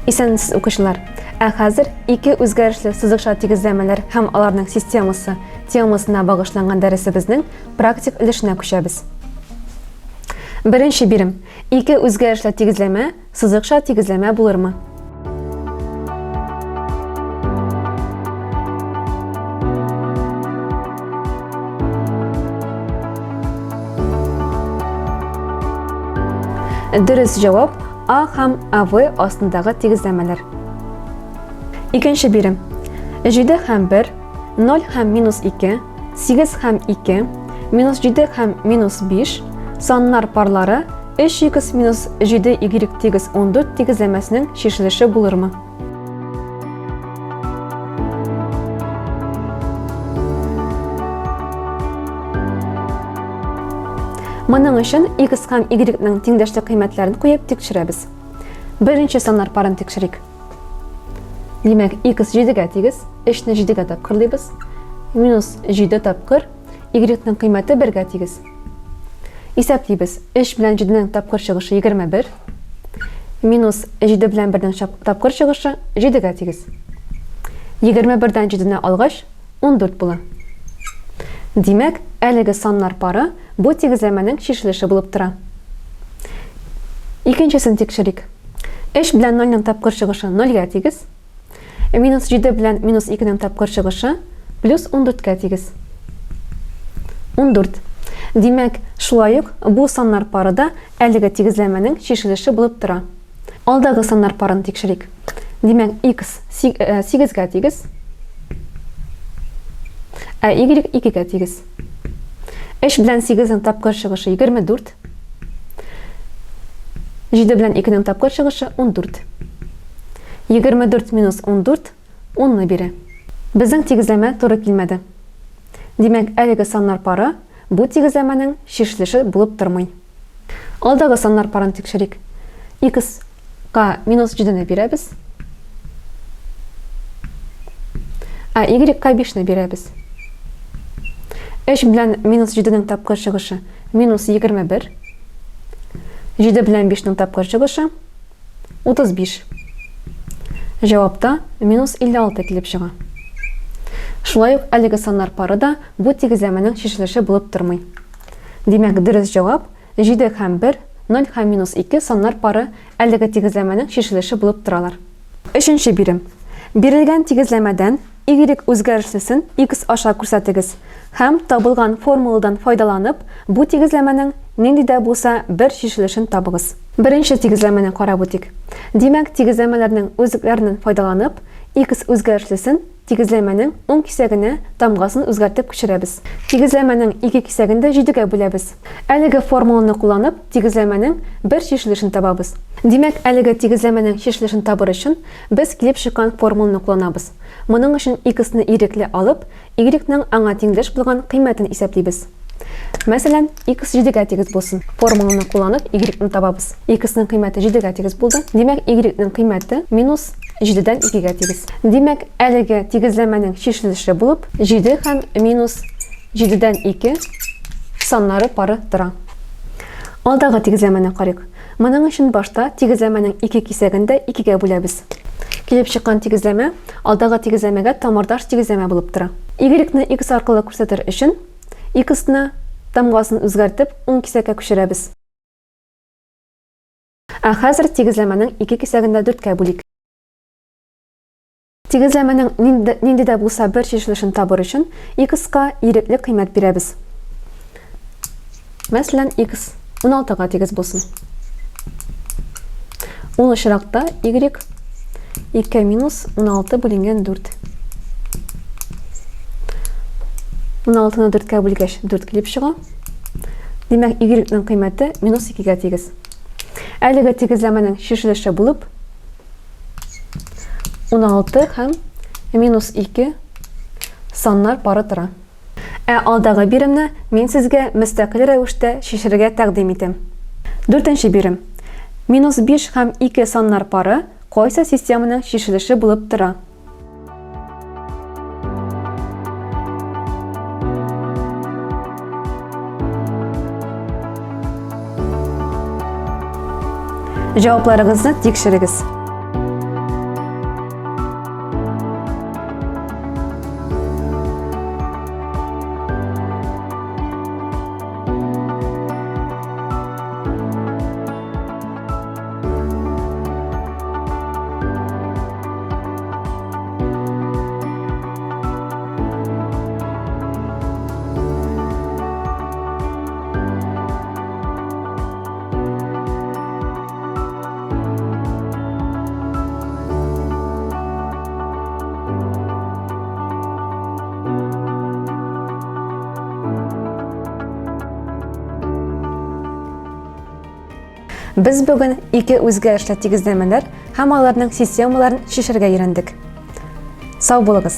Исәнмесез укучылар. Хәзер ике үзгәрешле сызыкча тигезләмәләр һәм аларның системасы темасына багышланган дәресебезнең практик өлешенә күчәбез. Беренче бирим. Ике үзгәрешле тигезләмә сызыкча тигезләмә булырмы? Дөрес җавап А һәм АВ астындагы тигезләмәләр. Икенче бирим. 7 һәм 1, 0 һәм -2, 8 һәм 2, -7 һәм -5 саннар парлары 3x - 7y тигез 14 тигезләмәсенең чишелеше булырмы? Моның өчен x һәм y-ның тиңдәшлек кыйммәтләрен куеп тикшерәбез. Беренче саннар парын тикшерик. Димәк, x 7-гә тигез, 3-не 7-гә тапкырлыйбыз. -7 тапкыр, y-ның кыйммәте 1-гә тигез. Исәплибез. 3 белән 7-нең тапкыр чыгышы 21, -7 белән 1-нең тапкыр чыгышы 7-гә тигез. 21-дән 7-не алгач 14 була. Димәк, әлеге саннар пары бу тигезләмәнең чишелеше булып тора. Икенчесен тикшерик. 3 белән 0-ның тапкыр чыгышы 0-гә тигез. -7 белән -2-нең тапкыр чыгышы +14-гә тигез. 14. Димәк, шулай ук бу саннар парыда әлеге тигезләмәнең чишелеше булып тора. Алдагы саннар парын тикшерик. Димәк, x 8-гә тигез, y 2-гә тигез. 3 белән 8-нең тапкыр чыгышы 24, 7 белән 2-нең тапкыр чыгышы 14. 24 - 14 10-ны бирә. Безнең тигезләмә туры килмәде. Димәк, әлеге саннар пары бу тигезләмәнең чишелеше булып тормый. Алдагы саннар парын тикшерик. X-ка -7-не бирәбез, y-ка 5-не бирәбез. 3 белән -7-нең тапкыр чыгышы -21, 7 белән 5-нең тапкыр чыгышы 35. Җавапта -56 килеп чыга. Шулай ук әлеге саннар пары да бу тигезләмәнең чишелеше булып тормый. Димәк, дөрес җавап 7 һәм 1, 0 һәм -2 саннар пары әлеге тигезләмәнең чишелеше булып торалар. Өченче бирим. Бирелгән тигезләмәдән y үзгәрешлесен x аша күрсәтегез һәм табылган формуладан файдаланып, бу тигезләмәнең нинди дә булса бер чишелешен табыгыз. Беренче тигезләмәне карап үтик. Димәк, тигезләмәләрнең үзлекләреннән файдаланып, x үзгәрешлесен тигезләмәнең уң кисәгенә тамгасын үзгәртеп күчерәбез. Тигезләмәнең ике кисәгендә 7-гә бүләбез. Әлеге формуланы кулланып, тигезләмәнең бер чишелешен табабыз. Димәк, әлеге тигезләмәнең чишелешен табыр өчен без килеп чыккан формуланы кулланабыз. Моның өчен x-ны y-ле алып, y-ның аңа тиңдәш булган кыйммәтен исәплибез. Мәсәлән, x 7-гә тигез булсын. Формуланы кулланып, y-ны табабыз. X-ның кыйммәте 7-гә тигез булды. Димәк, y-ның кыйммәте -7-дән 2-гә тигез. Димәк, әлеге тигезләмәнең чишелеше булып 7 һәм -7-дән 2 саннары пары тора. Алдагы тигезләмәне карыйк. Моның өчен башта тигезләмәнең ике кисәгендә 2-гә бүләбез. Килеп чыккан тигезләмә алдагы тигезләмәгә тамырдаш тигезләмә булып тора. Y-ны x аркылы күрсәтер өчен x-ны тамгасын үзгәртеп уң кисәккә күчерәбез. Хәзер тигезләмәнең ике кисәгендә 4-кә бүлик. Тигезләмәнең нинди дә булса бер чишелешен табыр өчен x-ка y-ле кыйммәт бирәбез. Мәсәлән, x 16-га тигез булсын. Ул очракта y 2 - 16 бүленгән 4. 16-ны 4-кә бүлгәч 4 килеп чыга. Димәк, y-ның кыйммәте -2-гә тигез. Әлеге тигезләмәнең чишелеше булып 16 һәм -2 саннар пары тора. Алдагы биремне мин сезгә мөстәкыйль рәвештә чишәргә тәкъдим итәм. 4нче бирем. -5 һәм 2 саннар пары кайсы системаның чишелеше булып тора? Җавапларыгызны тикшерегез. Біз бүгін екі өзгерішлі тегізлемелер һәм аларның системаларын шешергә өйрәндек. Сау булыгыз!